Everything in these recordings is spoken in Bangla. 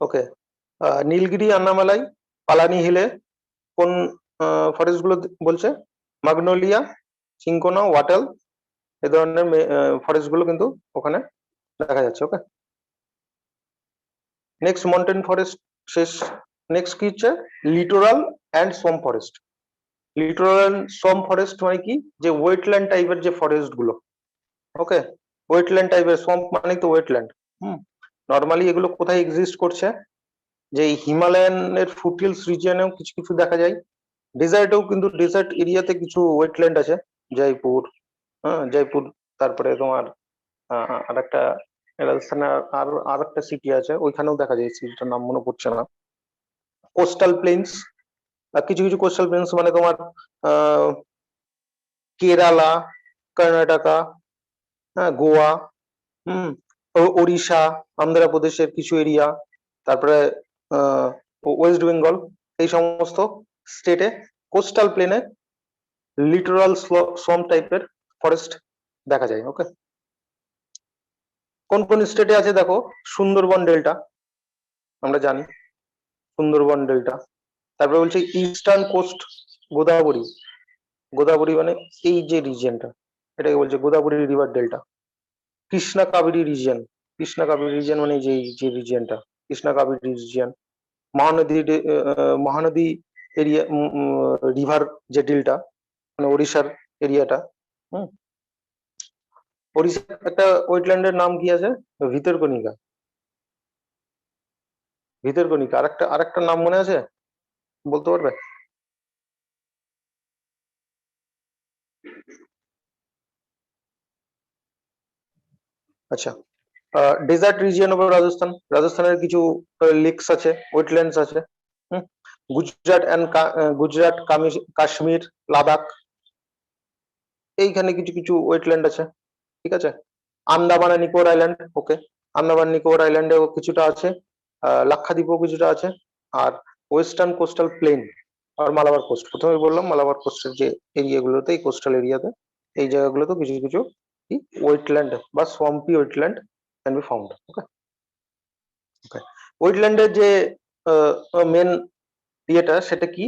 ওকে, নীলগিরি, আন্নামালাই, পালানি হিলে কোন ফরেস্ট গুলো বলছে? ম্যাগনোলিয়া, চিঙ্কোনা, ওয়াটেল, এই ধরনের ফরেস্ট গুলো কিন্তু ওখানে দেখা যাচ্ছে। ওকে, নেক্সট মাউন্টেন ফরেস্ট শেষ। নেক্সট কি হচ্ছে? Littoral and swamp forest. Littoral swamp forest মানে কি? যে ওয়েটল্যান্ড টাইপের যে ফরেস্ট গুলো। ওকে, ওয়েটল্যান্ড টাইপের, সোয়াম্প মানে তো ওয়েটল্যান্ড। নর্মালি এগুলো কোথায় এক্সিস্ট করছে? যে হিমালয়ানের ফুটহিলস রিজিয়নেও কিছু কিছু দেখা যায়, ডেজার্টেও কিন্তু ডেজার্ট এরিয়াতে কিছু ওয়েটল্যান্ড আছে, জয়পুর, জয়পুর, তারপরে তোমার আর একটা রাজস্থানে আর একটা সিটি আছে, ওইখানেও দেখা যায়, সিটিটার নাম মনে পড়ছে না। কোস্টাল প্লেন্স, কিছু কিছু কোস্টাল প্লেন্স মানে তোমার কেরালা, কর্ণাটকা, গোয়া, ওড়িশা, অন্ধ্রপ্রদেশের কিছু এরিয়া, তারপরে ওয়েস্ট বেঙ্গল, এই সমস্ত স্টেটে কোস্টাল প্লেনে লিটোরাল সোয়াম্প টাইপের ফরেস্ট দেখা যায়। ওকে, কোন কোন স্টেটে আছে দেখো? সুন্দরবন ডেল্টা, আমরা জানি সুন্দরবন ডেল্টা। তারপরে বলছে ইস্টার্ন কোস্ট, গোদাবরী, গোদাবরী মানে এই যে রিজিয়নটা, এটাকে বলছে Godavari river delta. Krishna Kaveri region, Krishna Kaveri region মানে যে রিজিয়নটা, Krishna Kaveri region. Mahanadi, Mahanadi area, river যে ডেল্টা, মানে ওড়িশার এরিয়াটা। ওড়িশার একটা ওয়েটল্যান্ডের নাম কি আছে? ভিতরকণিকা, ভিতরকণিকা। আরেকটা নাম মনে আছে? বলতে পারবে? আচ্ছা, ডেজার্ট রিজিয়ন অফ রাজস্থান, রাজস্থানের কিছু লেকস আছে, ওয়েটল্যান্ডস আছে। গুজরাট এন্ড গুজরাট, কাশ্মীর, লাদাখ, এইখানে কিছু কিছু ওয়েটল্যান্ড আছে। ঠিক আছে, আন্দামান আর নিকোবর আইল্যান্ড। ওকে, আন্দামান নিকোবর আইল্যান্ডেও কিছুটা আছে, লাক্ষাদ্বীপও কিছুটা আছে, আর ওয়েস্টার্ন কোস্টাল প্লেন আর মালাবার কোস্ট। প্রথমে বললাম মালাবার কোস্টের যে এরিয়াগুলোতে, এই কোস্টাল এরিয়াতে, এই জায়গাগুলোতে কিছু কিছু ওয়েটল্যান্ড বা swampy wetland can be found. ওকে, ওকে, ওয়েটল্যান্ডের যে মেন ইয়েটা, সেটা কি?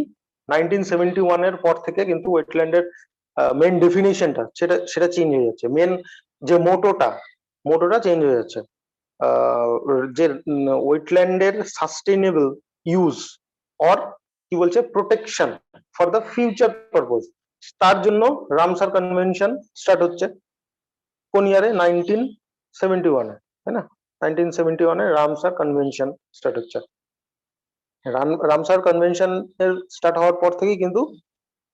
1971 এর পর থেকে কিন্তু ওয়েটল্যান্ডের মেন ডেফিনেশনটা সেটা চেঞ্জ হয়ে যাচ্ছে। মেন যে মোটোটা চেঞ্জ হয়ে যাচ্ছে। যে ওয়েটল্যান্ডের সাস্টেইনেবল ইউজ অর কি বলছে, protection for the future purpose, তার জন্য রামসার কনভেনশন স্টার্ট হচ্ছে কোন ইয়ারে? 1971 এ, তাই না? 1971 এ রামসার কনভেনশন স্টার্ট হচ্ছে। রামসার কনভেনশন এর স্টার্ট হওয়ার পর থেকেই কিন্তু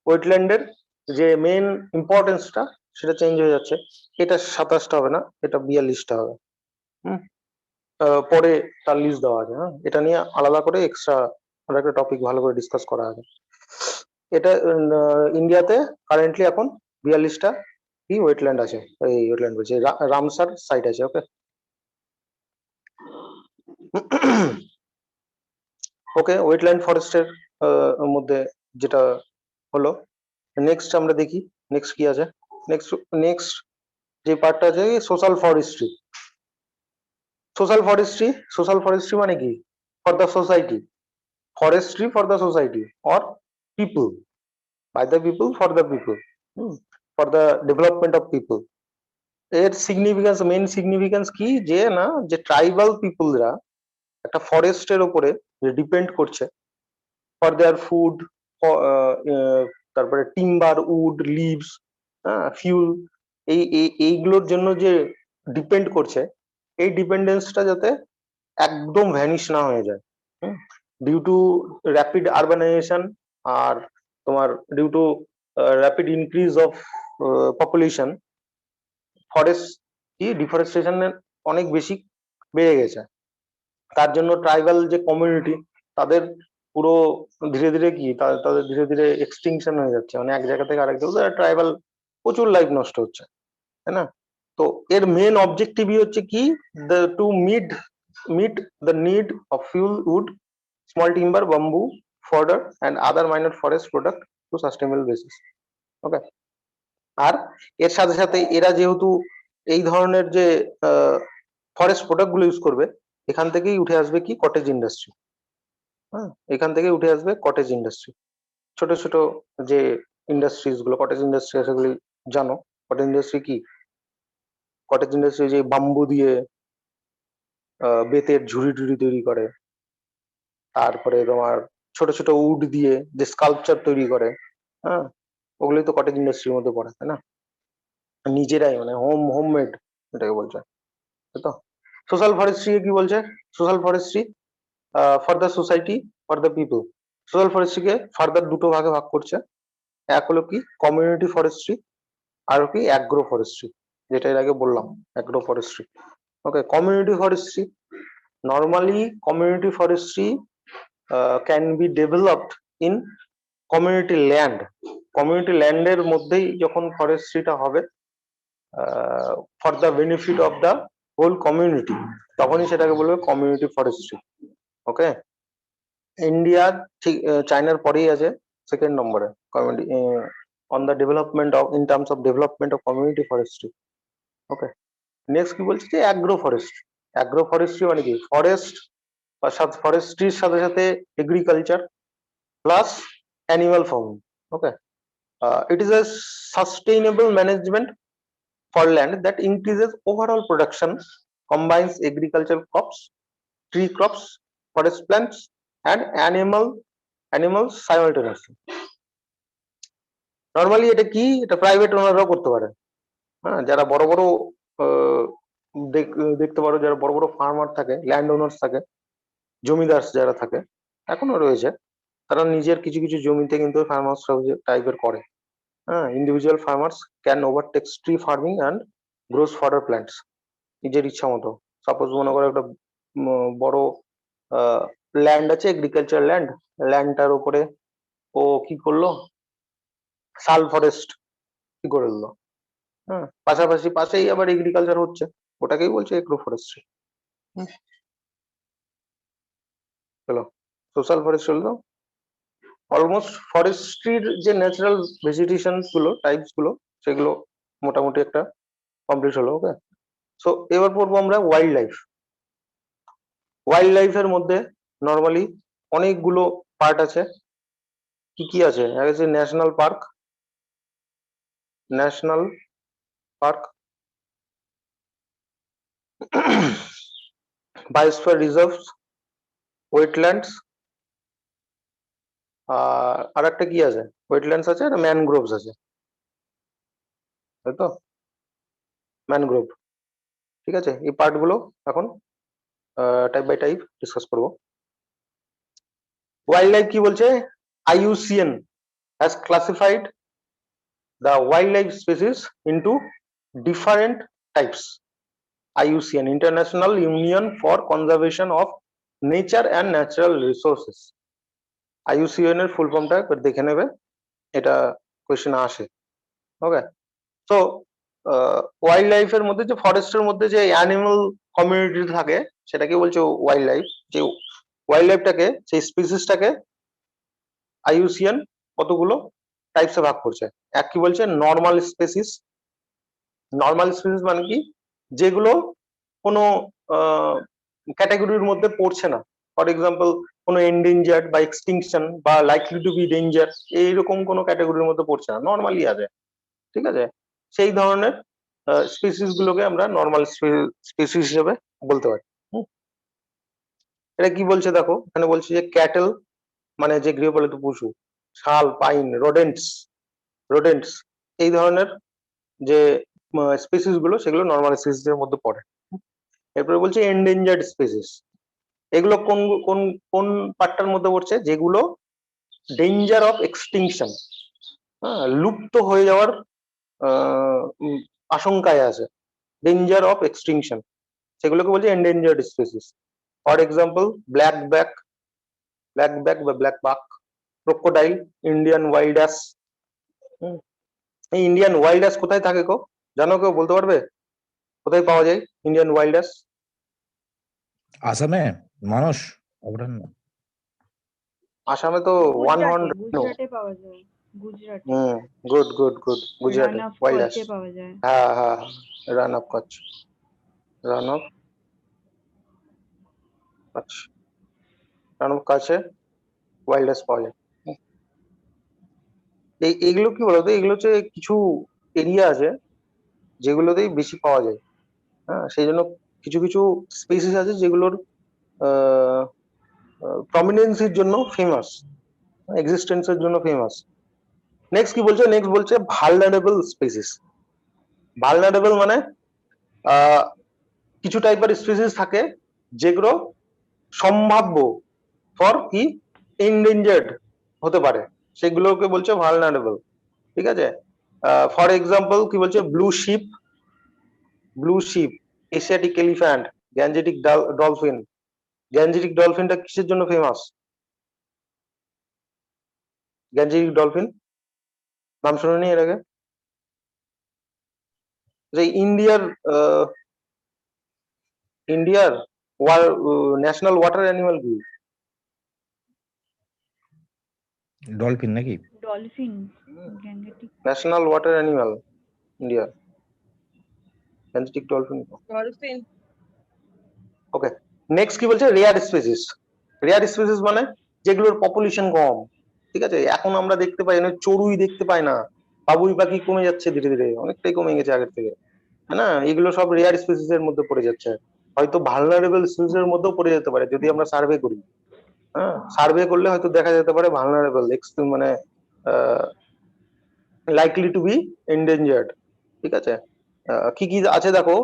ওয়েটল্যান্ডের যে মেন ইম্পর্টেন্সটা সেটা চেঞ্জ হয়ে যাচ্ছে। এটা 27টা হবে না, এটা 42টা হবে। পরে তার লিস্ট দেওয়া আছে। এটা নিয়ে আলাদা করে এক্সট্রা একটা টপিক ভালো করে ডিসকাস করা আছে। এটা ইন্ডিয়াতে কারেন্টলি এখন 42টা কি ওয়েটল্যান্ড আছে, এই ওয়েটল্যান্ড বলছে রামসার সাইট আছে। ওকে, ওকে, ওয়েটল্যান্ড ফরেস্টের মধ্যে যেটা হলো। নেক্সট আমরা দেখি নেক্সট কি আছে। নেক্সট যে পার্টটা আছে সোশ্যাল ফরেস্ট্রি। সোশ্যাল ফরেস্ট্রি মানে কি? For the society, forestry for the society or people, by the people, for the people, for the development of people. এর সিগনিফিকেন্স, মেন সিগনিফিকেন্স কি? যে না, যে ট্রাইবাল পিপলরা একটা ফরেস্টের উপরে ডিপেন্ড করছে ফর দেয়ার ফুড, তারপরে টিম্বার, উড, লিভস, ফিউল, এইগুলোর জন্য যে ডিপেন্ড করছে, এই ডিপেন্ডেন্সটা যাতে একদম ভ্যানিশ না হয়ে যায় ডিউ টু র্যাপিড আরবানাইজেশন, আর তোমার due to rapid increase of population, forest কি ডিফরেস্টেশন অনেক বেশি বেড়ে গেছে। তার জন্য ট্রাইবাল যে কমিউনিটি, তাদের পুরো ধীরে ধীরে কি তাদের ধীরে ধীরে এক্সটিংশন হয়ে যাচ্ছে, মানে এক জায়গা থেকে আরেক জায়গায় ট্রাইবাল প্রচুর লাইফ নষ্ট হচ্ছে, তাই না? তো এর মেন অবজেক্টিভই হচ্ছে কি, two meet the need of fuel, wood, small timber, bamboo, fodder and other minor forest product to sustainable basis. ওকে, আর এর সাথে সাথে এরা যেহেতু এই ধরনের যে ফরেস্ট প্রোডাক্ট গুলো ইউজ করবে, এখান থেকেই উঠে আসবে কি কটেজ ইন্ডাস্ট্রি। হ্যাঁ, এখান থেকেই উঠে আসবে কটেজ ইন্ডাস্ট্রি। ছোট ছোট যে ইন্ডাস্ট্রিজ গুলো, কটেজ ইন্ডাস্ট্রি সেগুলি জানো। কটেজ ইন্ডাস্ট্রি কি? কটেজ ইন্ডাস্ট্রি যে বাম্বু দিয়ে বেতের ঝুড়ি টুড়ি তৈরি করে, তারপরে তোমার ছোট ছোট উড দিয়ে যে স্কাল্পচার তৈরি করে, হ্যাঁ, ওগুলোই তো কটেজ ইন্ডাস্ট্রির মধ্যে পড়ে, তাই না? নিজেরাই মানে হোমমেড এটাকে বলছে, তাই তো। সোশ্যাল ফরেস্ট্রি কি বলছে? Social forestry for the society, for the people. Social ফরেস্ট্রিকে ফার্দার দুটো ভাগে ভাগ করছে। এক হলো কি কমিউনিটি ফরেস্ট্রি, আর কি অ্যাগ্রো ফরেস্ট্রি, যেটা এর আগে বললাম agro forestry. Okay, community forestry, normally community forestry can be developed in community land. Community ল্যান্ডের মধ্যেই যখন ফরেস্ট্রিটা হবে for the benefit of the whole community, তখনই সেটাকে বলবে কমিউনিটি ফরেস্ট্রি। ওকে, ইন্ডিয়া ঠিক চায়নার পরেই আছে সেকেন্ড নম্বরে community on the development of, in terms of development of community forestry. Okay, next কি বলছে যে অ্যাগ্রো ফরেস্ট্রি। অ্যাগ্রো ফরেস্ট্রি মানে কি ফরেস্ট বা ফরেস্ট্রির সাথে সাথে agriculture plus animal farming. Okay, it is a sustainable management for land that increases overall production, combines agricultural crops, tree crops, forest plants, and animals simultaneously. Normally এটা কি, এটা প্রাইভেট ওনাররাও করতে পারে। হ্যাঁ, যারা বড় বড় আহ, দেখতে পারো, যারা বড় বড় ফার্মার থাকে, ল্যান্ড ওনার্স থাকে, জমিদার যারা থাকে, এখনো রয়েছে, তারা নিজের কিছু কিছু জমিতে কিন্তু ফার্মার্স টাইপের করে। হ্যাঁ, individual farmers can overtake tree farming and gross fodder plants নিজের ইচ্ছা মতো। সাপোজ মনে করো একটা বড় ল্যান্ড আছে, এগ্রিকালচার ল্যান্ড, ল্যান্ডটার উপরে ও কি করলো, শাল ফরেস্ট কি করে দিল। হ্যাঁ, পাশাপাশি পাশেই আবার এগ্রিকালচার হচ্ছে, ওটাকেই বলছে এগ্রো ফরেস্ট্রি। চলো, সোশ্যাল ফরেস্ট হলো অলমোস্ট ফরেস্ট্রির যে ন্যাচারাল ভেজিটেশন গুলো, টাইপস গুলো, সেগুলো মোটামুটি একটা কমপ্লিট হলো। ওকে, সো এবার পড়বো আমরা ওয়াইল্ড লাইফ। ওয়াইল্ড লাইফের মধ্যে নর্মালি অনেকগুলো পার্ট আছে। কি কি আছে? এক আছে national park, national park, biosphere reserves, wetlands, আর একটা কি আছে, ওয়েটল্যান্ডস আছে আর ম্যানগ্রোভস আছে, তাই তো, ম্যানগ্রোভ। ঠিক আছে, এই পার্ট গুলো এখন টাইপ বাই টাইপ ডিসকাস করবো। ওয়াইল্ড লাইফ কি বলছে? IUCN has classified the wildlife species into different types. IUCN, International Union for Conservation of Nature and Natural Resources. IUCN এর ফুল ফর্মটা একবার দেখে নেবে, এটা কোয়েশ্চেন আসে। ওকে, তো ওয়াইল্ড লাইফের মধ্যে যে ফরেস্টের মধ্যে যে অ্যানিমাল কমিউনিটি থাকে সেটাকে বলছে ওয়াইল্ড লাইফ। যে ওয়াইল্ড লাইফটাকে, সেই স্পিসিসটাকে IUCN কতগুলো টাইপসে ভাগ করছে। এক কি বলছে নর্মাল স্পেসিস। নর্মাল স্পেসিস মানে কি, যেগুলো কোনো ক্যাটাগরির মধ্যে পড়ছে না। ফর এক্সাম্পল কোনো এন্ডেঞ্জার্ড বা এক্সটিংশন বা লাইকলি টু বি ডেঞ্জার, এইরকম কোনো ক্যাটাগরির মধ্যে পড়ছে না, নর্মালি আছে। ঠিক আছে, সেই ধরনের স্পিসিস গুলোকে আমরা নর্মাল স্পিসিস হিসেবে বলতে পারি। এটা কি বলছে দেখো, এখানে বলছে যে ক্যাটেল মানে যে গৃহপালিত পশু, শাল, পাইন, রোডেন্টস, এই ধরনের যে স্পিসিস গুলো, সেগুলো নর্মাল স্পিসিস এর মধ্যে পড়ে। এরপরে বলছে এন্ডেঞ্জার্ড স্পিসিস, এগুলো কোন কোন কোন পার্টটার মধ্যে পড়ছে? যেগুলো ডেঞ্জার অফ এক্সটিংশন, হ্যাঁ, লুপ্ত হয়ে যাওয়ার আশঙ্কায় আছে, ডেঞ্জার অফ এক্সটিংশন, সেগুলোকে বলছে endangered species. For example black back বা ব্ল্যাক বাক, ক্রোকোডাইল, ইন্ডিয়ান ওয়াইল্ড অ্যাস। এই ইন্ডিয়ান ওয়াইল্ড অ্যাস কোথায় থাকে গো, জানো কেউ বলতে পারবে? কোথায় পাওয়া যায় ইন্ডিয়ান ওয়াইল্ড অ্যাস? আসামে মানুষ অভয়ারণ্য। আসামে তো ওয়ান হর্ন, গুজরাটে পাওয়া যায়, গুজরাটে। গুড গুড গুড, গুজরাটে রান অফ ওয়াইল্ড অ্যাস। কচে পাওয়া যায়। হ্যাঁ হ্যাঁ, run of Kutch, run of আচ্ছা, কারণ কাছে ওয়াইল্ড পাওয়া যায়। এইগুলো কি বলতো, এগুলো হচ্ছে কিছু এরিয়া আছে যেগুলোতেই বেশি পাওয়া যায়। হ্যাঁ, সেই জন্য কিছু কিছু স্পেসিস আছে যেগুলোর প্রমিনেন্সির জন্য ফেমাস, এক্সিস্টেন্সের জন্য ফেমাস। নেক্সট কি বলছে, নেক্সট বলছে ভালনারেবল স্পেসিস। ভালনারেবল মানে কিছু টাইপের স্পেসিস থাকে যেগুলো সম্ভাব্য ফর কি এন্ডেঞ্জার্ড হতে পারে, সেগুলোকে বলছে ভালনারেবল। ঠিক আছে, ফর এক্সাম্পল কি বলছে, blue sheep, Asiatic elephant, Gangetic dolphin. Gangetic ডলফিনটা কিসের জন্য ফেমাস? গ্যাঞ্জেটিক ডলফিন নাম শুনেনি এর আগে? যে ইন্ডিয়ার ন্যাশনাল ওয়াটার অ্যানিমাল কি? ডলফিন নাকি? Dolphin, Gangetic. National water animal India, Gangetic dolphin. Dolphin. Okay, next কি বলছে, রেয়ার স্পেসিস। রেয়ার স্পেসিস মানে যেগুলোর পপুলেশন কম। ঠিক আছে, এখন আমরা দেখতে পাই না, চড়ুই দেখতে পাই না, বাবুই পাখি কমে যাচ্ছে ধীরে ধীরে, অনেকটাই কমে গেছে আগের থেকে, তাই না? এগুলো সব রেয়ার স্পেসিস এর মধ্যে পড়ে যাচ্ছে, হয়তো ভালনারেবল স্পেসিস এর মধ্যেও পড়ে যেতে পারে যদি আমরা সার্ভে করি। হ্যাঁ, সার্ভে করলে হয়তো দেখা যেতে পারে ভালনারেবল, মানে লাইকলি টু বি এন্ডেঞ্জার্ড। ঠিক আছে, কি কি আছে দেখো,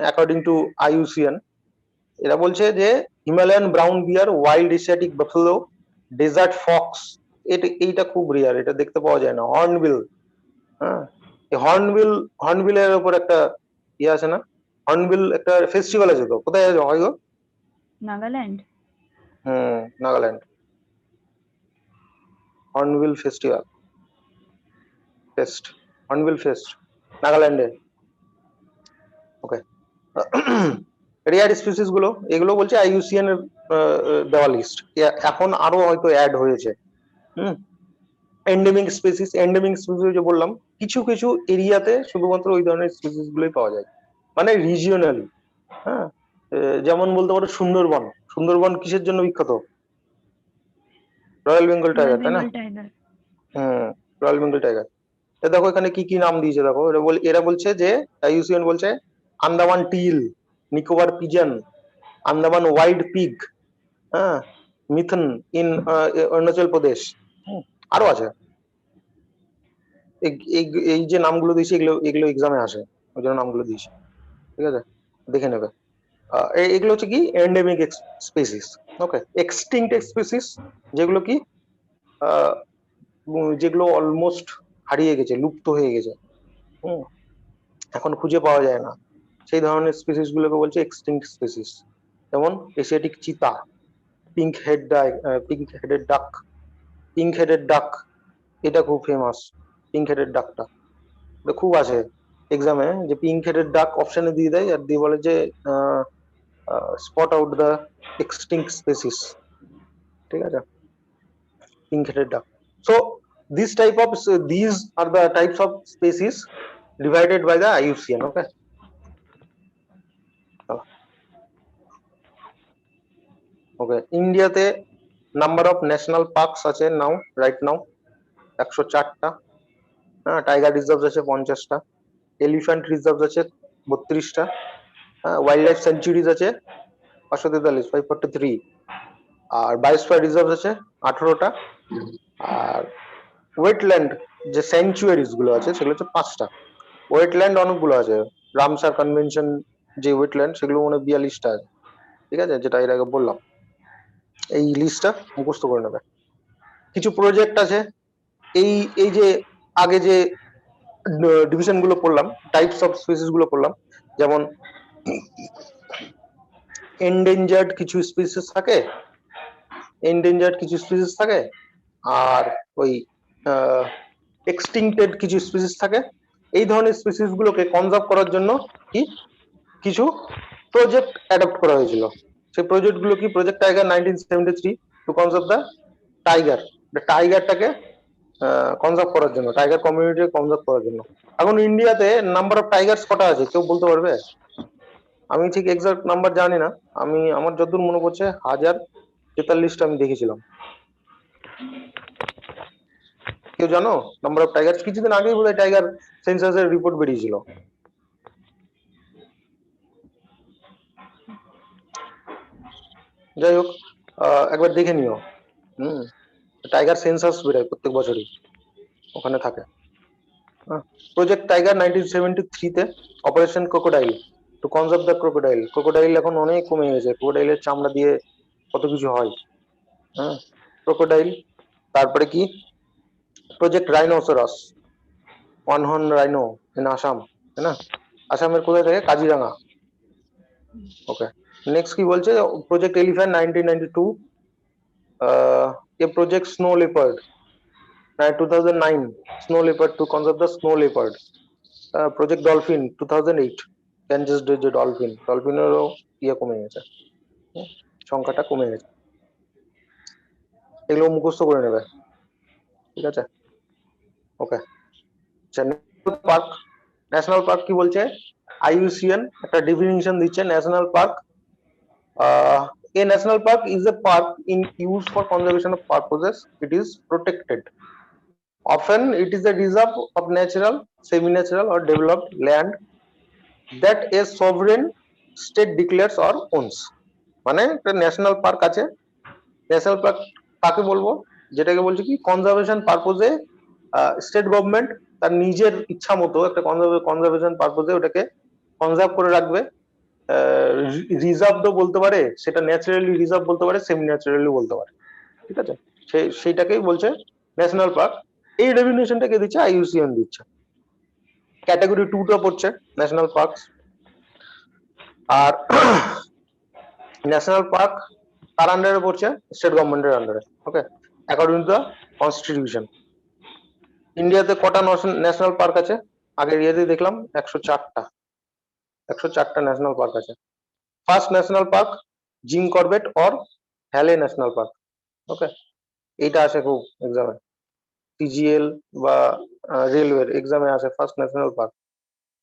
অ্যাকর্ডিং টু IUCN এরা বলছে যে Himalayan brown bear, wild Asiatic buffalo, desert fox, এইটা খুব রেয়ার, এটা দেখতে পাওয়া যায় না। হর্নবিল, হ্যাঁ, হর্নবিলের উপর একটা ইয়ে আছে না, হর্নবিল একটা ফেস্টিভ্যাল আছে, তো কোথায় হয় গো? Nagaland. Nagaland, hornbill festival, hornbill fest, নাগাল্যান্ডে। ওকে, রেয়ার স্পিসিস গুলো এগুলো বলছে IUCN এর দেওয়া লিস্ট, এখন আরো হয়তো অ্যাড হয়েছে। এন্ডেমিক স্পিসিস যে বললাম, কিছু কিছু এরিয়াতে শুধুমাত্র ওই ধরনের স্পিসিস গুলোই পাওয়া যায়, মানে রিজিওনালি। হ্যাঁ, যেমন বলতে পারো সুন্দরবন। সুন্দরবন কিসের জন্য বিখ্যাত? রয়্যাল বেঙ্গল টাইগার, তাই না? টাইগার। Royal Bengal tiger. দেখো এখানে কি কি নাম দিয়েছে দেখো, এরা বলছে যে IUCN বলছে Andaman till, Nicobar pigeon, Andaman wide pig, হ্যাঁ, মিথন ইন অরুণাচল প্রদেশ, আরো আছে। এই যে নামগুলো দিয়েছি এগুলো এগুলো এক্সামে আসে, ওই জন্য নামগুলো দিয়েছি। ঠিক আছে, দেখে নেবে। এগুলো হচ্ছে কি এন্ডেমিক স্পেসিস। ওকে, এক্সটিংক্ট স্পেসিস যেগুলো কি যেগুলো অলমোস্ট হারিয়ে গেছে, লুপ্ত হয়ে গেছে, এখন খুঁজে পাওয়া যায় না, সেই ধরনের স্পেসিস গুলোকে বলছে এক্সটিংক্ট স্পেসিস। যেমন এশিয়াটিক চিতা, পিঙ্ক হেডেড ডাক, এটা খুব ফেমাস। পিঙ্ক হেডেড ডাকটা খুব আছে এক্সামে, যে পিঙ্ক হেডেড ডাক অপশনে দিয়ে দেয় আর দিয়ে বলে যে spot out the extinct species. ঠিক আছে, পিঙ্ক হেডেড ডাক। So these are the types of species divided by the IUCN. Okay, ওকে, ইন্ডিয়াতে নাম্বার অফ ন্যাশনাল পার্কস আছে রাইট নাও 104টা। হ্যাঁ, টাইগার রিজার্ভ আছে 50টা, এলিফ্যান্ট রিজার্ভ আছে 32টা, হ্যাঁ, ওয়াইল্ড লাইফ সেঞ্চুরিজ আছে 543, আর বায়োস্ফিয়ার রিজার্ভ আছে 18টা, আর ওয়েটল্যান্ড যে স্যাংচুয়ারিজ গুলো আছে সেগুলো হচ্ছে 5টা। ওয়েটল্যান্ড অনেকগুলো আছে, রামসার কনভেনশন যে ওয়েটল্যান্ড সেগুলো মনে 42টা আছে। ঠিক আছে, যেটা এর আগে বললাম, এই লিস্টটা মুখস্থ করে নেবে। কিছু প্রজেক্ট আছে, এই এই যে আগে যে ডিভিশন গুলো পড়লাম, টাইপস অফ স্পিসিস গুলো পড়লাম, যেমন এন্ডেঞ্জার্ড কিছু স্পিসিস থাকে, আর ওই এক্সটিংক্টেড কিছু স্পিসিস থাকে। এই ধরনের স্পিসিস গুলোকে কনজার্ভ করার জন্য কি কিছু প্রজেক্ট অ্যাডপ্ট করা হয়েছিল। সেই প্রজেক্ট গুলো কি, project tiger 1973 to conserve the টাইগারটাকে কনজার্ভ করার জন্য, টাইগার কমিউনিটি কনজার্ভ করার জন্য। এখন ইন্ডিয়াতে নাম্বার অফ টাইগার্স কটা আছে কেউ বলতে পারবে? আমি ঠিক এক্সাক্ট নাম্বার জানি না, আমি আমার যতদূর মনে পড়ছে 1043টা আমি দেখেছিলাম। কেউ জানো নাম্বার অফ টাইগার্স? কিছুদিন আগেই বোধহয় টাইগার সেন্সাসের রিপোর্ট বেরিয়েছিল। যাই হোক, একবার দেখে নিও। টাইগার সেন্সাস বেরোয় প্রত্যেক বছরই, ওখানে থাকে। প্রজেক্ট টাইগার 1973 তে, operation crocodile to conserve the crocodile. Crocodile এখন অনেক কমে গেছে, ক্রোকোডাইলের চামড়া দিয়ে কত কিছু হয়। হ্যাঁ, ক্রোকোডাইল। তারপরে কি project rhinoceros, one horn rhino in Assam, তাই না? আসামের কোথায় থাকে? কাজিরাঙ্গা। ওকে, নেক্সট কি বলছে? প্রজেক্ট এলিফ্যান্ট 1992, এ project snow leopard 2009, snow leopard to conserve the snow leopard. Project dolphin 2008, ক্যানজাস যে ডলফিন, ডলফিনেরও ইয়ে কমে গেছে, সংখ্যাটা কমে গেছে। এগুলো মুখস্থ করে নেবে, ঠিক আছে? ওকে, ন্যাশনাল পার্ক। ন্যাশনাল পার্ক কি বলছে? IUCN একটা ডেফিনিশন দিচ্ছে national park. A national park is a park in use for conservation of purposes. It is protected. Often it is a reserve of natural, semi-natural or developed land that a sovereign state declares or owns. মানে একটা ন্যাশনাল পার্ক আছে। ন্যাশনাল পার্ক কাকে বলবো? যেটাকে বলছে কি কনজারভেশন পারপোজে স্টেট গভর্নমেন্ট তার নিজের ইচ্ছা মতো একটা কনজারভেশন পারপোজে ওটাকে কনজার্ভ করে রাখবে। রিজার্ভ বলতে পারে, সেটা ন্যাচারালি রিজার্ভ বলতে পারে, সেমি ন্যাচারালি বলতে পারে, ঠিক আছে? সেইটাকেই বলছে ন্যাশনাল পার্ক। এই ডেফিনেশনটা কে দিচ্ছে? IUCN দিচ্ছে। ক্যাটাগরি 2 টা পড়ছে ন্যাশনাল পার্ক। আর ন্যাশনাল পার্ক কার আন্ডারে পড়ছে? স্টেট গভর্নমেন্টের আন্ডারে। Okay, according to the constitution. ইন্ডিয়াতে কটা ন্যাশনাল পার্ক আছে? আগের ইয়েতে দেখলাম 104টা। 104টা ন্যাশনাল পার্ক আছে। First national park Jim Corbett or Hailey national park. Okay, এইটা আসে খুব এক্সামে, CGL বা রেলওয়ের এক্সামে আসে ফার্স্ট ন্যাশনাল পার্ক।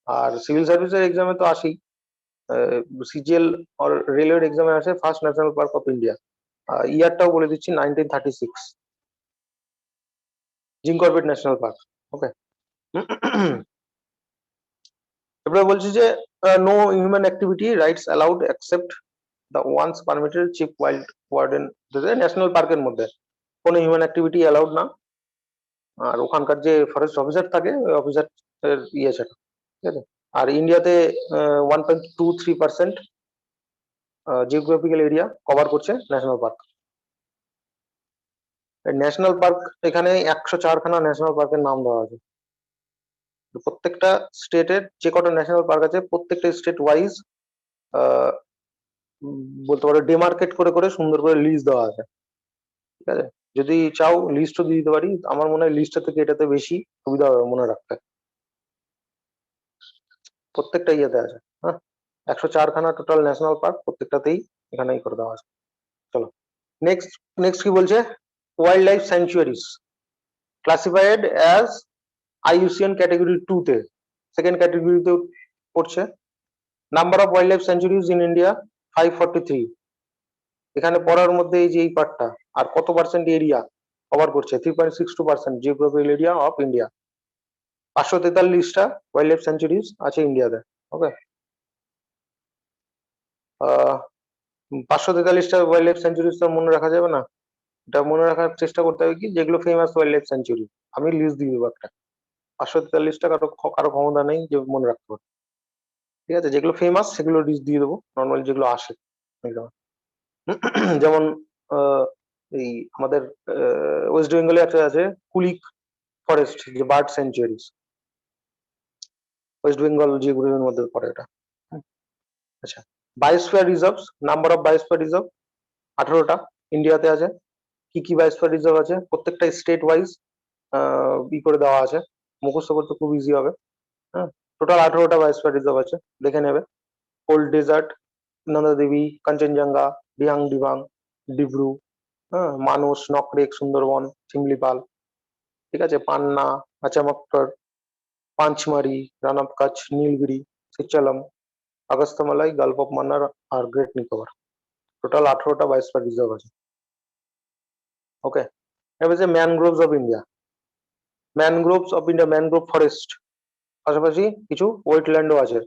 আর সিভিল সার্ভিসের এক্সামে তো আসেই, CGL আর রেলওয়ের এক্সামে আসে first national park of India. ইয়ারটাও বলে দিচ্ছি, 1936, Jim Corbett national park. Okay, এবারে বলছি যে no human activity rights allowed except the ones permitted chief wild warden. National পার্কের মধ্যে কোনো হিউম্যান অ্যাক্টিভিটি অ্যালাউড না। আর ওখানকার যে ফরেস্ট অফিসার থাকে, ওই অফিসার ইয়ে সেটা, ঠিক আছে? আর ইন্ডিয়াতে 1.23% জিওগ্রাফিক্যাল এরিয়া কভার করছে ন্যাশনাল পার্ক। ন্যাশনাল পার্ক এখানে 104খানা ন্যাশনাল পার্কের নাম দেওয়া আছে। প্রত্যেকটা স্টেটের যে কটা ন্যাশনাল পার্ক আছে, প্রত্যেকটা স্টেট ওয়াইজ বলতে পারো ডিমার্কেট করে করে সুন্দর করে লিস্ট দেওয়া আছে, ঠিক আছে? যদি চাও লিস্টও দিয়ে দিতে পারি। আমার মনে হয় লিস্টটা থেকে এটাতে বেশি সুবিধা হবে মনে রাখতে। প্রত্যেকটা ইয়েতে আছে, হ্যাঁ, 104খানা টোটাল ন্যাশনাল পার্ক, প্রত্যেকটাতেই এখানেই করে দেওয়া আছে। চলো নেক্সট। নেক্সট কি বলছে? Wild life স্যাংচুয়ারিজ classified as IUCN category 2 তে, সেকেন্ড ক্যাটাগরিতে পড়ছে। Number of wild life স্যাংচুয়ারিজ in India 543। এখানে পড়ার মধ্যে এই যে এই পার্টটা, আর কত পার্সেন্ট এরিয়া কভার করছে? 3.62% জিওগ্রাফিক্যাল এরিয়া অফ ইন্ডিয়া। 543টা ওয়াইল্ড লাইফ স্যাংচুয়ারিজ আছে ইন্ডিয়াতে। ওকে, 543টা ওয়াইল্ড লাইফ স্যাংচুয়ারিজ তো মনে রাখা যাবে না। এটা মনে রাখার চেষ্টা করতে হবে কি, যেগুলো ফেমাস ওয়াইল্ড লাইফ স্যাংচুয়ারি। আমি লিস্ট দিয়ে দেবো একটা, 543টা কারো ক্ষমতা নেই যে মনে রাখতে পারে, ঠিক আছে? যেগুলো ফেমাস সেগুলো লিস্ট দিয়ে দেবো, নর্মালি যেগুলো আসে একদম। যেমন এই আমাদের ওয়েস্ট বেঙ্গলে একটা আছে কুলিক ফরেস্ট, যে বার্ড স্যাংচুয়ারিজ, ওয়েস্ট বেঙ্গল জিওগ্রাফির মধ্যে পড়ে এটা। আচ্ছা, biosphere reserves, number of biosphere reserve 18টা ইন্ডিয়াতে আছে। কি কি বায়োস্ফিয়ার রিজার্ভ আছে? প্রত্যেকটা স্টেট ওয়াইজ ই করে দেওয়া আছে, মুখস্থ করতে খুব ইজি হবে। হ্যাঁ, টোটাল 18টা বায়োস্ফিয়ার রিজার্ভ আছে, দেখে নেবে। কোল্ড ডেজার্ট, নন্দা দেবী, কাঞ্চনজঙ্ঘা, ডিহাং ডিবাং, ডিব্রু, হ্যাঁ, মানস, নকরেক, সুন্দরবন, শিমলিপাল, ঠিক আছে? Panna, Achanakmar, Pachmarhi, Rann of Kutch, Nilgiri, Seshachalam, Agasthyamalai, Gulf of Mannar আর গ্রেট নিকোবর। টোটাল 18টা বায়োস্ফিয়ার রিজার্ভ আছে। ওকে, এবার যে mangroves of India, mangrove forest, পাশাপাশি কিছু ওয়েটল্যান্ডও আছে।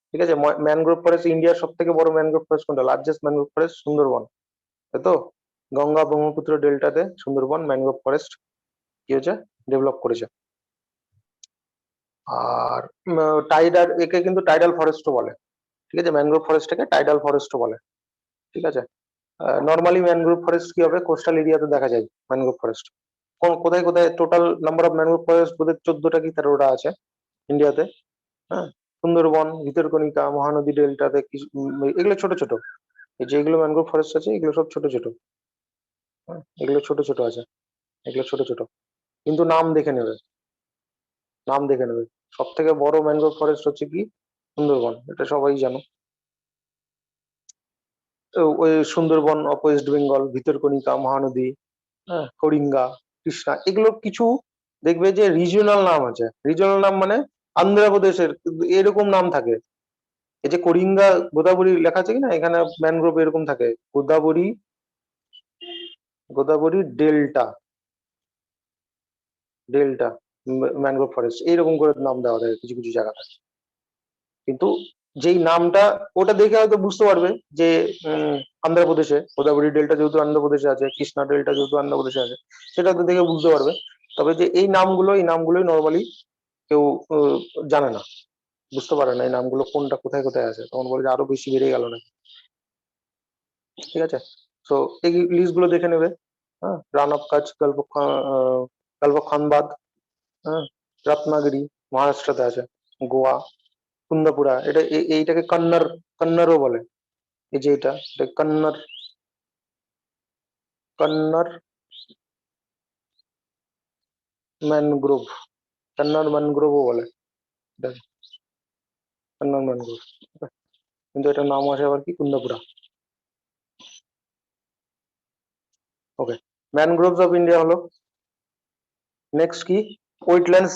ঠিক আছে, ম্যানগ্রোভ ফরেস্ট, ইন্ডিয়ার সব থেকে বড় ম্যানগ্রোভ ফরেস্ট কোনটা? লার্জেস্ট ম্যানগ্রোভ ফরেস্ট সুন্দরবন, তাই তো? গঙ্গা ব্রহ্মপুত্র ডেল্টাতে সুন্দরবন ম্যানগ্রোভ ফরেস্ট কি হয়েছে, ডেভেলপ করেছে। আর একে কিন্তু টাইডাল ফরেস্টও বলে। ঠিক আছে, ম্যানগ্রোভ ফরেস্টটাকে টাইডাল ফরেস্টও বলে। ঠিক আছে, নর্মালি ম্যানগ্রোভ ফরেস্ট কি হবে, কোস্টাল এরিয়াতে দেখা যায় ম্যানগ্রোভ ফরেস্ট। কোথায় কোথায় total number of mangrove forest বোধহয় 14টা কি 13টা আছে ইন্ডিয়াতে। হ্যাঁ, সুন্দরবন, ভিতরকণিকা, মহানদী ডেল্টাতে এগুলো ছোট ছোট, এই যে এগুলো ম্যানগ্রোভ ফরেস্ট আছে এগুলো সব ছোট ছোট। এগুলো ছোট ছোট আছে, এগুলো ছোট ছোট, কিন্তু নাম দেখে নেবে, নাম দেখে নেবে। সব থেকে বড় ম্যানগ্রোভ ফরেস্ট হচ্ছে কি সুন্দরবন, এটা সবাই জানো। ওই সুন্দরবন অফ ওয়েস্ট বেঙ্গল, ভিতরকণিকা, মহানদী, হ্যাঁ, করিঙ্গা, কৃষ্ণা, এগুলো কিছু দেখবে যে রিজিওনাল নাম আছে। রিজিওনাল নাম মানে অন্ধ্রপ্রদেশের এরকম নাম থাকে। এই যে করিঙ্গা গোদাবরী লেখা আছে কিনা, এখানে ম্যানগ্রোভ এরকম থাকে, Godavari delta, delta mangrove forest, এইরকম করে নাম দেওয়া থাকে কিছু কিছু জায়গাতে। কিন্তু যেই নামটা ওটা দেখে হয়তো বুঝতে পারবে যে অন্ধ্রপ্রদেশে গোদাবরী ডেল্টা যেহেতু অন্ধ্রপ্রদেশে আছে, কৃষ্ণা ডেল্টা যেহেতু অন্ধ্রপ্রদেশে আছে, সেটা তো দেখে বুঝতে পারবে। তবে যে এই নামগুলোই নর্মালি কেউ জানে না, বুঝতে পারে না এই নামগুলো কোনটা কোথায় কোথায় আছে, তখন বলে যে আরো বেশি বেড়ে গেল না। ঠিক আছে, তো এই লিস্ট গুলো দেখে নেবে। হ্যাঁ, রান অফ কাচ, গল্ফ অফ খানবাদ, হ্যাঁ, রত্নাগিরি মহারাষ্ট্রতে আছে, গোয়া, কুন্দাপুরা, এইটাকে কন্নড়ও বলে। এই যে এটা কন্নড় ম্যানগ্রোভ, কন্নড় ম্যানগ্রোভও বলে, কন্নড় ম্যানগ্রোভ। কিন্তু এটার নাম আছে আবার কি কুন্দাপুরা। ওকে, ম্যানগ্রোভস অফ ইন্ডিয়া হলো। নেক্সট কি, ওয়েটল্যান্ডস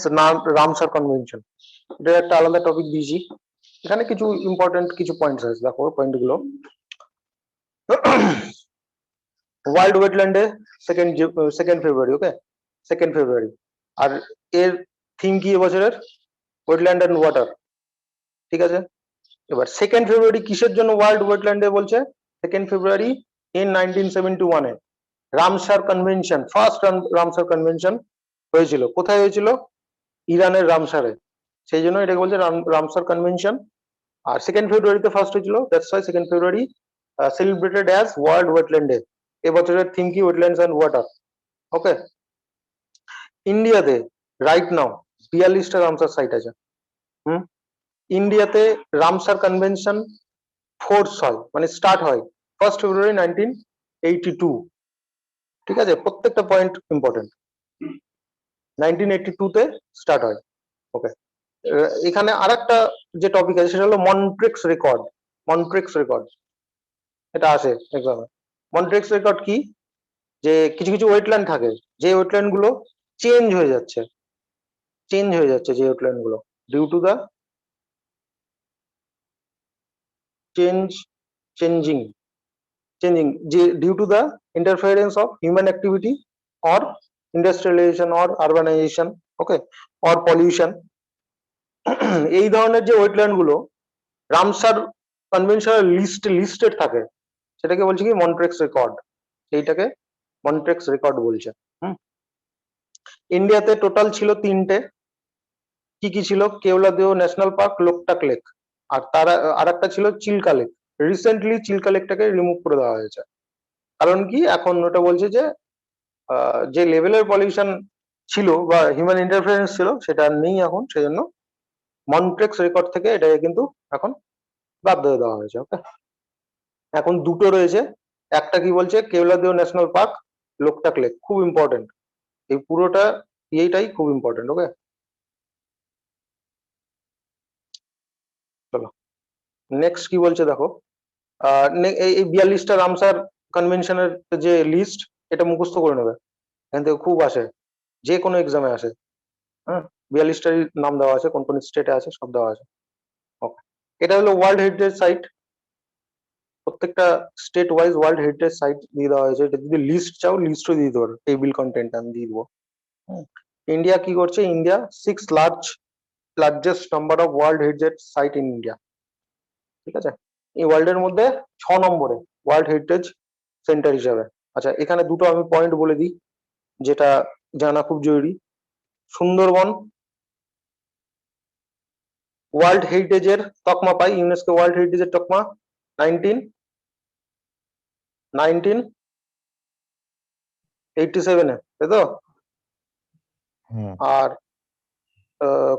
রামসার কনভেনশন, এটা একটা আলাদা টপিক দিয়েছি। এখানে কিছু ইম্পর্টেন্ট কিছু পয়েন্টস আছে, দেখো পয়েন্ট গুলো। World wetland day second February, okay, 2 February. আর এর থিম কি এবছরের? Wetland and water. ঠিক আছে, এবার 2 ফেব্রুয়ারি কিসের জন্য ওয়ার্ল্ড ওয়েটল্যান্ড ডে বলছে? 2 February in 1971 Ramsar convention, first Ramsar convention হয়েছিল। কোথায় হয়েছিল? ইরানের রামসারে। সেই জন্য এটাকে বলছে রামসার কনভেনশন। আর 2 ফেব্রুয়ারিতে ফার্স্ট হয়েছিল, that's why 2 February celebrated as world wetland day. এবছরের থিম কি? Wetlands and water. ওকে, ইন্ডিয়াতে রাইট নাও 42টা রামসার সাইট আছে। ইন্ডিয়াতে রামসার কনভেনশন ফোর্স হয়, মানে স্টার্ট হয় 1 ফেব্রুয়ারি 1982। ঠিক আছে, প্রত্যেকটা পয়েন্ট ইম্পর্টেন্ট। 1982 তে স্টার্ট হয়। ওকে, এখানে আরেকটা যে টপিক আছে সেটা হলো মন্ট্রেক্স রেকর্ড। মন্ট্রেক্স রেকর্ড এটা আসে এক্সামে। মন্ট্রেক্স রেকর্ড কি? যে কিছু কিছু ওয়েটল্যান্ড থাকে, যে ওয়েটল্যান্ড গুলো চেঞ্জ হয়ে যাচ্ছে, যে ওয়েটল্যান্ড গুলো ডিউ টু দা changing যে due to the interference of human activity or industrialization or urbanization, okay, or pollution। এই ধরনের যে ওয়েটল্যান্ড গুলো রামসার কনভেনশনের লিস্টেড থাকে, সেটাকে বলছে কি মন্ট্রেক্স রেকর্ড। এইটাকে মন্ট্রেক্স রেকর্ড বলছে। ইন্ডিয়াতে টোটাল ছিল 3টে। কি কি ছিল? Keoladeo national park, Loktak lake, আর তার আরেকটা ছিল চিল্কা লেক। রিসেন্টলি চিল্কা লেকটাকে রিমুভ করে দেওয়া হয়েছে। কারণ কি? এখন ওটা বলছে যে যে লেভেলের পলিউশন ছিল বা হিউম্যান ইন্টারফারেন্স ছিল সেটা নেই এখন, সেজন্য মন্ট্রেক্স রেকর্ড থেকে এটাকে কিন্তু এখন বাদ দিয়ে দেওয়া হয়েছে। ওকে, এখন দুটো রয়েছে। একটা কি বলছে? Keoladeo national park, Loktak lake, খুব ইম্পর্টেন্ট। এই পুরোটা এইটাই খুব ইম্পর্টেন্ট। ওকে, চলো নেক্সট কি বলছে দেখো। এই 42টা রামসার কনভেনশনের যে লিস্ট, এটা মুখস্থ করে নেবে, এখান থেকে খুব আসে, যে কোনো এক্সামে আসে। হ্যাঁ, 42টারই নাম দেওয়া আছে, কোন কোন স্টেটে আছে সব দেওয়া আছে। ওকে, এটা হলো ওয়ার্ল্ড হেরিটেজ সাইট, প্রত্যেকটা state wise world heritage site দিয়ে দেওয়া হয়েছে। এটা যদি লিস্ট চাও লিস্টও দিয়ে দিতে পারো, টেবিল কন্টেন্ট আমি দিয়ে দেবো। ইন্ডিয়া কি করছে, India largest number of world heritage site in India, ঠিক আছে। এই ওয়ার্ল্ড এর মধ্যে 6 নম্বরে ওয়ার্ল্ড হেরিটেজ সেন্টার হিসাবে। আচ্ছা, এখানে দুটো আমি পয়েন্ট বলে দিই যেটা জানা খুব জরুরি। সুন্দরবন ওয়ার্ল্ড হেরিটেজের তকমা পাই, ইউনেস্কো ওয়ার্ল্ড হেরিটেজের তকমা 1987 তাই তো। হুম। আর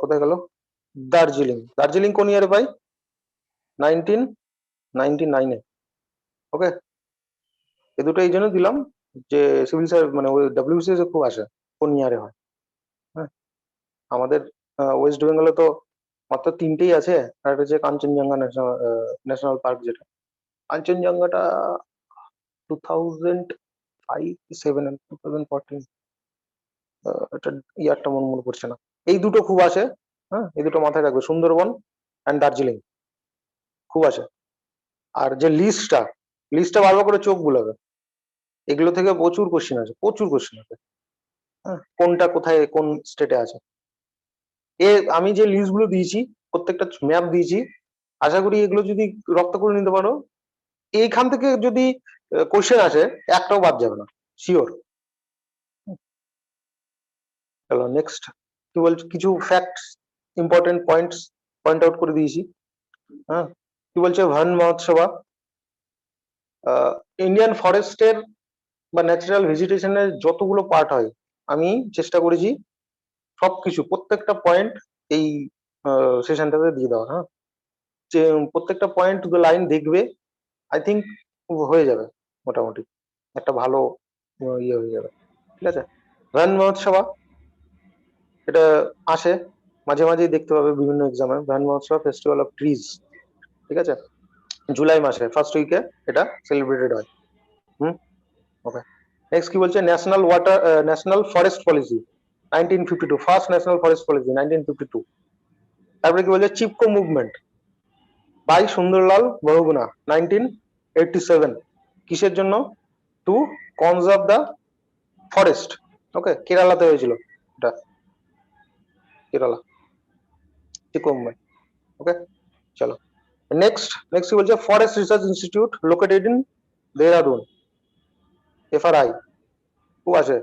কোথায় গেল দার্জিলিং কোন ইয়ারে পাই, 1999 ওকে। এ দুটো এই জন্য দিলাম যে সিভিল সার্ভিস মানে ওই ডব্লিউবিসিএস খুব আসে কোন ইয়ারে হয়। হ্যাঁ, আমাদের ওয়েস্ট বেঙ্গলে তো মাত্র 3টেই আছে, আর একটা হচ্ছে কাঞ্চনজঙ্ঘা ন্যাশনাল পার্ক, যেটা কাঞ্চনজঙ্ঘাটা 2005-7 এটা ইয়ারটা মনে পড়ছে না। এই দুটো খুব আসে, হ্যাঁ এই দুটো মাথায় রাখবে, সুন্দরবন অ্যান্ড দার্জিলিং খুব আসে। আর যে লিস্টটা ভালো করে চোখ বুলাবে, এগুলো থেকে প্রচুর কোশ্চেন আছে, হ্যাঁ কোনটা কোথায় কোন স্টেটে আছে। আমি যে লিস্ট গুলো দিয়েছি প্রত্যেকটা ম্যাপ দিয়েছি, আশা করি এগুলো যদি রপ্ত করে নিতে পারো, এইখান থেকে যদি কোশ্চেন আসে একটাও বাদ যাবে না, শিওর। চলো নেক্সট কি বলছে, কিছু ফ্যাক্টস ইম্পর্টেন্ট পয়েন্ট আউট করে দিয়েছি। হ্যাঁ, কি বলছে, ভান মহোৎসবা ইন্ডিয়ান ফরেস্টের বা ন্যাচারাল ভেজিটেশনের যতগুলো পার্ট হয় আমি চেষ্টা করেছি সবকিছু প্রত্যেকটা পয়েন্ট এই সেশনটাতে দিয়ে দেওয়া। হ্যাঁ, যে প্রত্যেকটা পয়েন্ট লাইন দেখবে, আই থিঙ্ক হয়ে যাবে, মোটামুটি একটা ভালো ইয়ে হয়ে যাবে, ঠিক আছে। ভ্যান মহোৎসবা এটা আসে মাঝে মাঝেই দেখতে পাবে বিভিন্ন এক্সামে, van Mahotsav festival of trees, ঠিক আছে, জুলাই মাসে ফার্স্ট উইকে এটা সেলিব্রেটেড হয়। ওকে, নেক্সট কি বলছে, national forest policy 1952, first national forest policy 1952। তারপরে কি বলছে, চিপকো মুভমেন্ট বাই সুন্দরলাল বহুগুণা 1987, কিসের জন্য, টু কনজার্ভ দ্য ফরেস্ট। ওকে, কেরালাতে হয়েছিল এটা, কেরালা চিপকো মুভমেন্ট। ওকে, চলো নেক্সট কি বলছে, forest research institute located in Dehradun, FRI খুব আছে,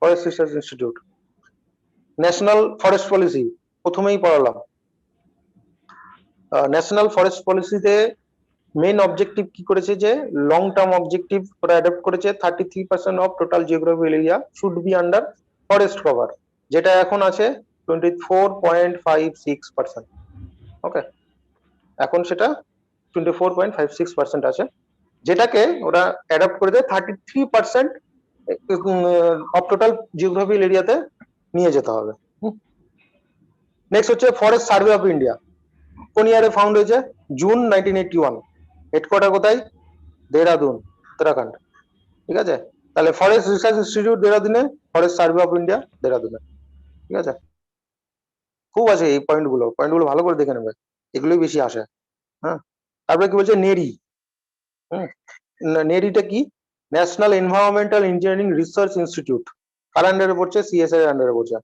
forest research institute. National forest policy প্রথমেই পড়ালাম, ন্যাশনাল ফরেস্ট পলিসিতে মেইন অবজেক্টিভ কি করেছে, যে লং টার্ম অবজেক্টিভ ওরা অ্যাডপ্ট করেছে, 33% of total geographical area should be under forest cover, যেটা এখন আছে 24.56%। ওকে, এখন সেটা 24.56% আছে, যেটাকে ওরা অ্যাডপ্ট করে দেয় 33% অফ টোটাল জিওগ্রাফিক্যাল এরিয়াতে নিয়ে যেতে হবে। নেক্সট হচ্ছে ফরেস্ট সার্ভে অফ ইন্ডিয়া, কোন ইয়ারে ফাউন্ড হয়েছে, জুন 1981, হেডকোয়ার্টার কোথায়, দেহরাদুন, উত্তরাখণ্ড, ঠিক আছে। তাহলে ফরেস্ট রিসার্চ ইনস্টিটিউট দেহরাদুনে, ফরেস্ট সার্ভে অফ ইন্ডিয়া দেহরাদুনে, ঠিক আছে। খুব আছে এই পয়েন্টগুলো ভালো করে দেখে নেবে, এগুলোই বেশি আসে। হ্যাঁ, তারপরে কি বলছে, নেরিটা কি, national environmental engineering research institute, কার আন্ডারে পড়ছে, CSIR এর আন্ডারে পড়ছে।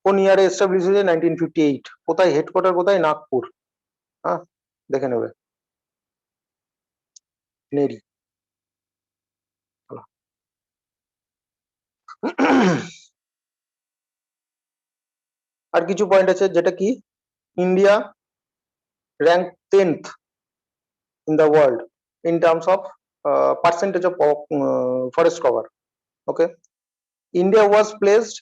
কোন ইয়ারে এস্টাবলিশ হয়েছে, 1958, কোথায় হেডকোয়ার্টার কোথায়, নাগপুর। হ্যাঁ, দেখে নেবে নেরি। আর কিছু পয়েন্ট আছে, যেটা কি, India rank 10th in the world in terms of percentage of forest cover. Okay, India was placed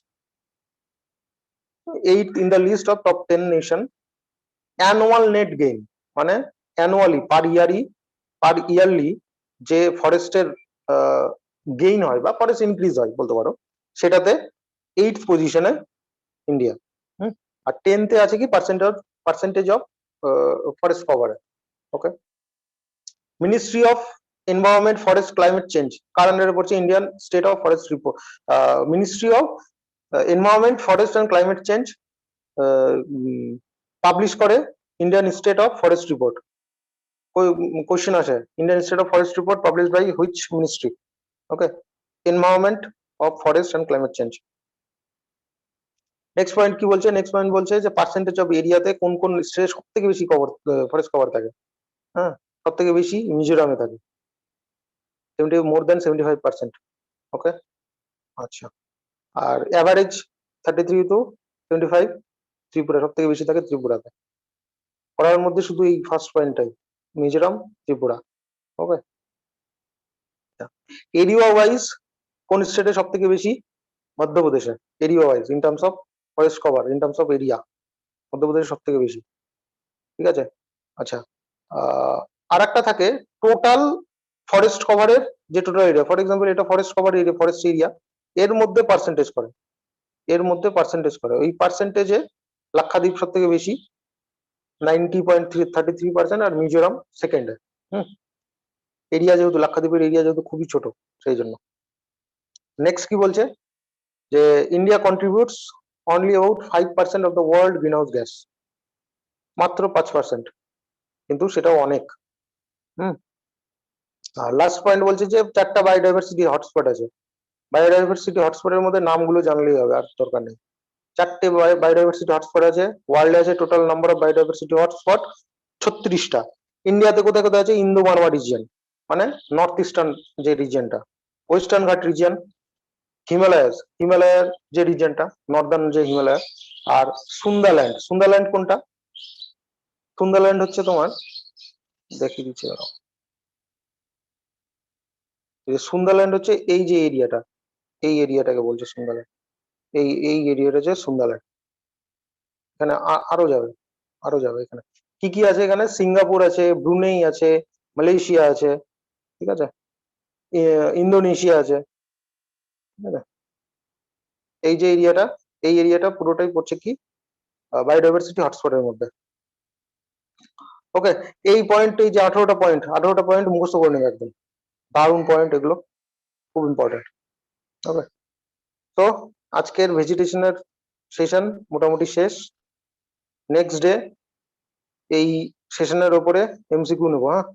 8th in the list of top 10 nation. Annual net gain মানে annually per yearly যে ফরেস্টের গেইন হয় বা ফরেস্ট ইনক্রিজ হয় বলতে পারো, সেটাতে 8th পজিশনে ইন্ডিয়া। আর 10th এ আছে কি, percentage of forest cover. Okay, ministry of environment forest climate change কার আন্ডারে পড়ছে, Indian state of forest report, ministry of environment forest and climate change publish করে Indian state of forest report question আছে, Indian state of forest report publish by which ministry? Okay, environment of forest and climate change. Next point কি বলছে? নেক্সট পয়েন্ট বলছে যে পার্সেন্টেজ অফ এরিয়াতে কোন কোন স্টেটে সব থেকে বেশি কভার ফরেস্ট কভার থাকে। হ্যাঁ, সব থেকে বেশি মিজোরামে থাকে, মোর দেন 75%। ওকে, আচ্ছা। আর অ্যাভারেজ 33 টু 25 ত্রিপুরা, সব থেকে বেশি থাকে ত্রিপুরাতে। করার মধ্যে শুধু এই ফার্স্ট পয়েন্টটাই, মিজোরাম, ত্রিপুরা। ওকে, এরিয়া ওয়াইজ কোন স্টেটে সব থেকে বেশি? মধ্যপ্রদেশে। Area wise in terms of forest cover, in terms of area মধ্যপ্রদেশে সব থেকে বেশি। ঠিক আছে, আচ্ছা। আর একটা থাকে টোটাল ফরেস্ট কভারের যে টোটাল এরিয়া, ফর এক্সাম্পল এটা forest cover area, forest area, এর মধ্যে পার্সেন্টেজ করে, এর মধ্যে পার্সেন্টেজ করে। ওই পার্সেন্টেজে লাক্ষাদ্বীপ সব থেকে বেশি 90.33%, আর মিজোরাম সেকেন্ডে। এরিয়া যেহেতু লাক্ষাদ্বীপের এরিয়া যেহেতু খুবই ছোট, সেই জন্য। নেক্সট কি বলছে যে India contributes only about 5% of the world green house gas, মাত্র 5%, কিন্তু সেটাও অনেক। আর লাস্ট পয়েন্ট বলছে যে 4টা বায়োডাইভার্সিটি হটস্পট আছে। বায়োডাইভার্সিটি হটস্পটের মধ্যে নামগুলো জানলেই হবে, আর দরকার নেই। 4টে বায়োডাইভার্সিটি হটস্পট আছে। ওয়ার্ল্ডে আছে total number of biodiversity hotspot 36টা। ইন্ডিয়াতে কোথায় কোথায় আছে? ইন্দো বার্মা রিজিয়ন, মানে নর্থ ইস্টার্ন যে রিজিয়নটা, ওয়েস্টার্ন ঘাট রিজিয়ন, হিমালয়ের যে রিজিয়নটা, নর্দার্ন যে হিমালয়, আর সুন্দারল্যান্ড। সুন্দারল্যান্ড কোনটা? সুন্দারল্যান্ড হচ্ছে তোমার, দেখিয়ে দিচ্ছি দাঁড়াও। সুন্দারল্যান্ড হচ্ছে এই যে এরিয়াটা, এই এরিয়াটাকে বলছে সুন্দারল্যান্ড। এই এরিয়াটা হচ্ছে সুন্দারল্যান্ড। এখানে আরো যাবে, আরো যাবে। এখানে কি কি আছে? এখানে সিঙ্গাপুর আছে, ব্রুনেই আছে, মালয়েশিয়া আছে, ঠিক আছে, ইন্দোনেশিয়া আছে, ঠিক আছে। এই যে এরিয়াটা, এই এরিয়াটা পুরোটাই পড়ছে কি বায়োডাইভার্সিটি হটস্পটের মধ্যে। ওকে, এই পয়েন্ট, এই যে 18টা পয়েন্ট মুখস্থ করে নেবে একদম, দারুণ পয়েন্ট এগুলো, খুব ইম্পর্টেন্ট। ওকে, তো আজকের ভেজিটেশনের সেশন মোটামুটি শেষ। নেক্সট ডে এই সেশনের ওপরে এমসিকিউ নেবো। হ্যাঁ,